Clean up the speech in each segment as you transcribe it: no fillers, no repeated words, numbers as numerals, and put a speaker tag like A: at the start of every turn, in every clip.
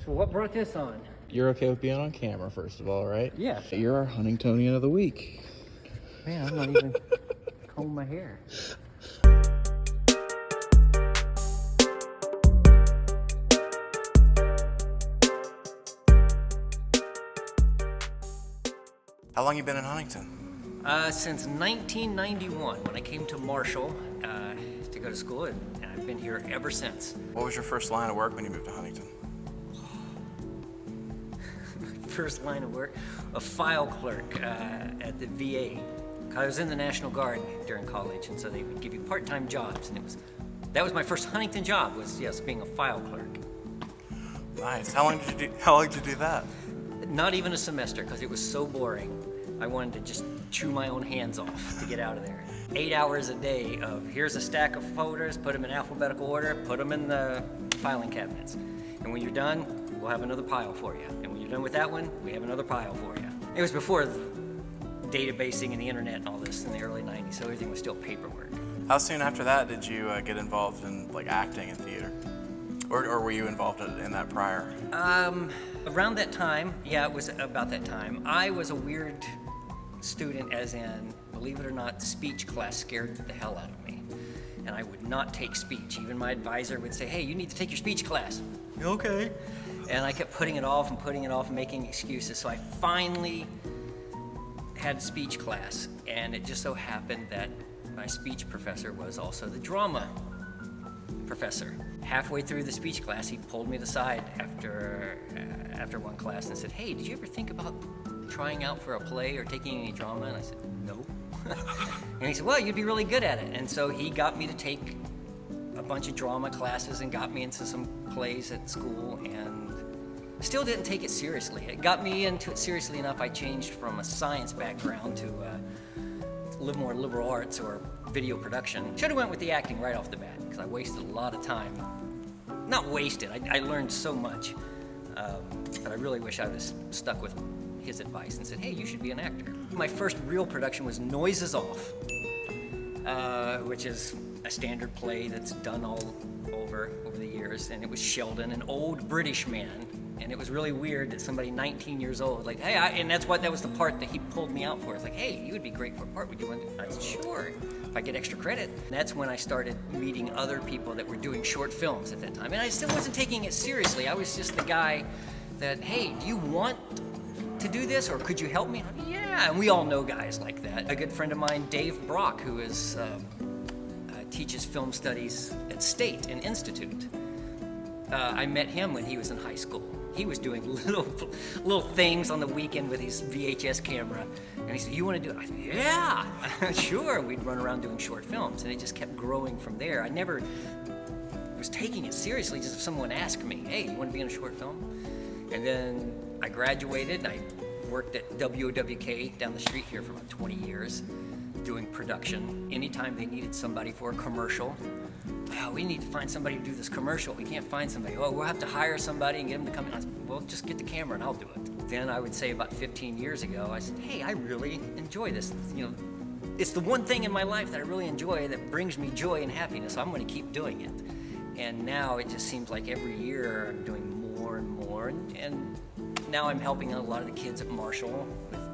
A: So what brought this on?
B: You're okay with being on camera, first of all, right?
A: Yeah.
B: You're our Huntingtonian of the week.
A: Man, I'm not even combing my hair.
C: How long you been in Huntington?
A: Since 1991, when I came to Marshall to go to school, and I've been here ever since.
C: What was your first line of work when you moved to Huntington?
A: First line of work, a file clerk at the VA. I was in the National Guard during college, and so they would give you part-time jobs, and that was my first Huntington job, was being a file clerk.
C: Nice. How long did you do that?
A: Not even a semester, because it was so boring. I wanted to just chew my own hands off to get out of there. 8 hours a day of here's a stack of folders, put them in alphabetical order, put them in the filing cabinets. And when you're done, we'll have another pile for you. And when you're done with that one, we have another pile for you. It was before databasing and the internet and all this in the early 90s, so everything was still paperwork.
C: How soon after that did you get involved in like acting and theater? Or were you involved in that prior?
A: Around that time, yeah, it was about that time. I was a weird student, as in, believe it or not, speech class scared the hell out of me. And I would not take speech. Even my advisor would say, hey, you need to take your speech class. Okay. And I kept putting it off and making excuses. So I finally had speech class, and it just so happened that my speech professor was also the drama professor. Halfway through the speech class, he pulled me aside after one class and said, hey, did you ever think about trying out for a play or taking any drama? And I said, no. And he said, well, you'd be really good at it. And so he got me to take a bunch of drama classes and got me into some plays at school, and still didn't take it seriously. It got me into it seriously enough, I changed from a science background to more liberal arts or video production. Should have went with the acting right off the bat, because I wasted a lot of time. Not wasted, I learned so much. But I really wish I was stuck with his advice and said, hey, you should be an actor. My first real production was Noises Off, which is a standard play that's done all over the years, and it was Sheldon, an old British man, and it was really weird that somebody 19 years old, like, hey, and that was the part that he pulled me out for. It's like, hey, you would be great for a part. Would you want to? I said, sure, if I get extra credit. And that's when I started meeting other people that were doing short films at that time, and I still wasn't taking it seriously. I was just the guy that, hey, do you want to do this, or could you help me? And yeah, and we all know guys like that. A good friend of mine, Dave Brock, who teaches film studies at State and Institute. I met him when he was in high school. He was doing little things on the weekend with his VHS camera, and he said, you want to do it? I said, yeah, sure. We'd run around doing short films, and it just kept growing from there. I never was taking it seriously, just if someone asked me, hey, you want to be in a short film? And then I graduated, and I worked at WOWK down the street here for about 20 years, doing production. Anytime they needed somebody for a commercial, oh, we need to find somebody to do this commercial. We can't find somebody. Oh, we'll have to hire somebody and get them to come in. I said, well, just get the camera and I'll do it. Then I would say about 15 years ago, I said, hey, I really enjoy this. It's the one thing in my life that I really enjoy that brings me joy and happiness. So I'm going to keep doing it. And now it just seems like every year I'm doing more and more. And now I'm helping a lot of the kids at Marshall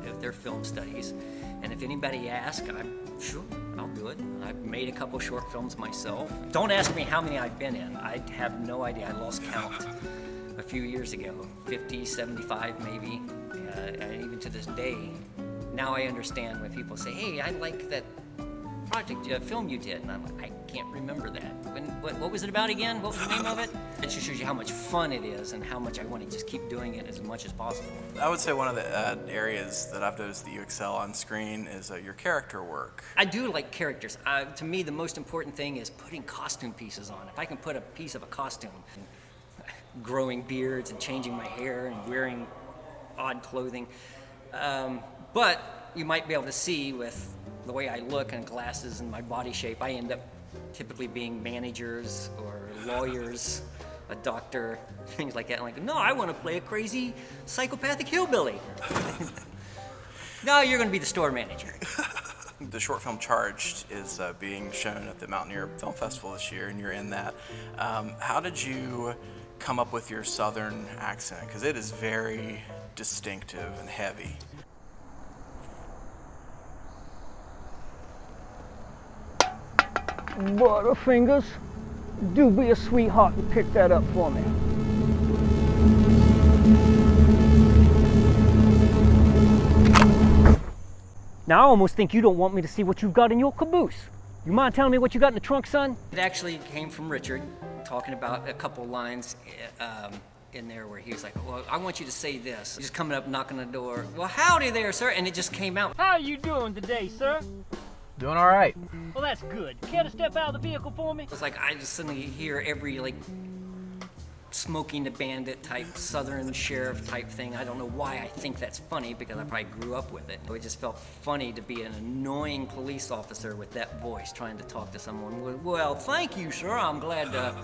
A: with their film studies. And if anybody asks, I'm sure, I'll do it. I've made a couple short films myself. Don't ask me how many I've been in. I have no idea. I lost count a few years ago, 50, 75 maybe. And even to this day, now I understand when people say, hey, I like that project, film you did. And I'm like, I can't remember that. What was it about again? What was the name of it? It just shows you how much fun it is and how much I want to just keep doing it as much as possible.
C: I would say one of the areas that I've noticed that you excel on screen is your character work.
A: I do like characters. To me, the most important thing is putting costume pieces on. If I can put a piece of a costume, growing beards and changing my hair and wearing odd clothing. But you might be able to see with the way I look and glasses and my body shape, I end up typically being managers or lawyers, a doctor, things like that. I'm like, no, I want to play a crazy psychopathic hillbilly. No, you're going to be the store manager.
C: The short film Charged is being shown at the Mountaineer Film Festival this year, and you're in that. How did you come up with your Southern accent? Because it is very distinctive and heavy.
D: Butterfingers, do be a sweetheart and pick that up for me. Now I almost think you don't want me to see what you've got in your caboose. You mind telling me what you got in the trunk, son?
A: It actually came from Richard, talking about a couple lines in there where he was like, well, I want you to say this. He's coming up, knocking on the door. Well, howdy there, sir. And it just came out.
D: How are you doing today, sir?
B: Doing all right.
D: Well, that's good. Care to step out of the vehicle for me?
A: It's like I just suddenly hear every like Smoking the Bandit type Southern sheriff type thing. I don't know why I think that's funny because I probably grew up with it. It just felt funny to be an annoying police officer with that voice trying to talk to someone. Well, thank you, sir. I'm glad that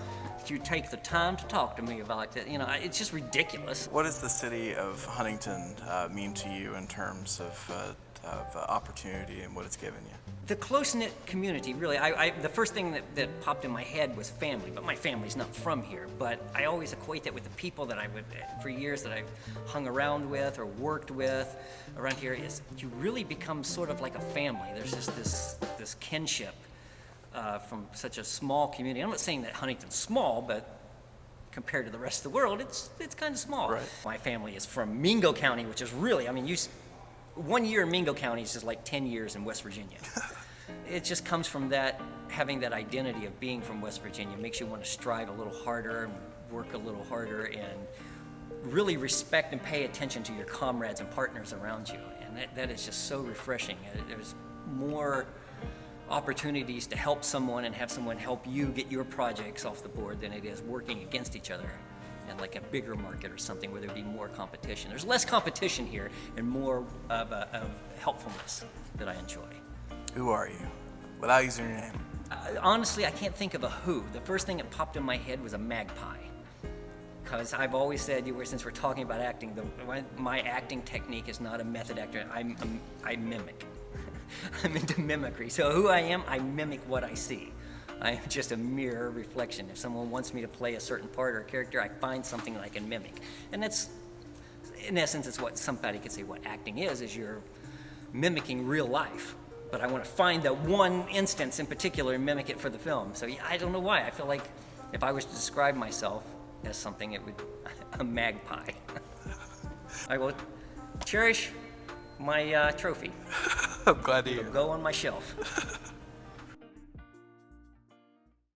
A: you take the time to talk to me about that. You know, it's just ridiculous.
C: What does the city of Huntington mean to you in terms of opportunity and what it's given you?
A: The close-knit community, really, the first thing that popped in my head was family, but my family's not from here. But I always equate that with the people that for years that I've hung around with or worked with around here, is you really become sort of like a family. There's just this kinship from such a small community. I'm not saying that Huntington's small, but compared to the rest of the world, it's kind of small.
C: Right.
A: My family is from Mingo County, which is really, I mean, 1 year in Mingo County is just like 10 years in West Virginia. It just comes from that, having that identity of being from West Virginia makes you want to strive a little harder and work a little harder and really respect and pay attention to your comrades and partners around you. And that is just so refreshing. There's more opportunities to help someone and have someone help you get your projects off the board than it is working against each other in like a bigger market or something where there'd be more competition. There's less competition here and more of helpfulness that I enjoy.
C: Who are you? Without using your name.
A: Honestly, I can't think of a who. The first thing that popped in my head was a magpie. Because I've always said, since we're talking about acting, my acting technique is not a method actor. I mimic. I'm into mimicry. So who I am, I mimic what I see. I am just a mirror reflection. If someone wants me to play a certain part or a character, I find something that I can mimic. And that's, in essence, it's what somebody could say what acting is you're mimicking real life. But I want to find that one instance in particular and mimic it for the film. So yeah, I don't know why. I feel like if I was to describe myself as something, it would a magpie. I will cherish my trophy.
C: I'm glad to hear.
A: It'll go on my shelf.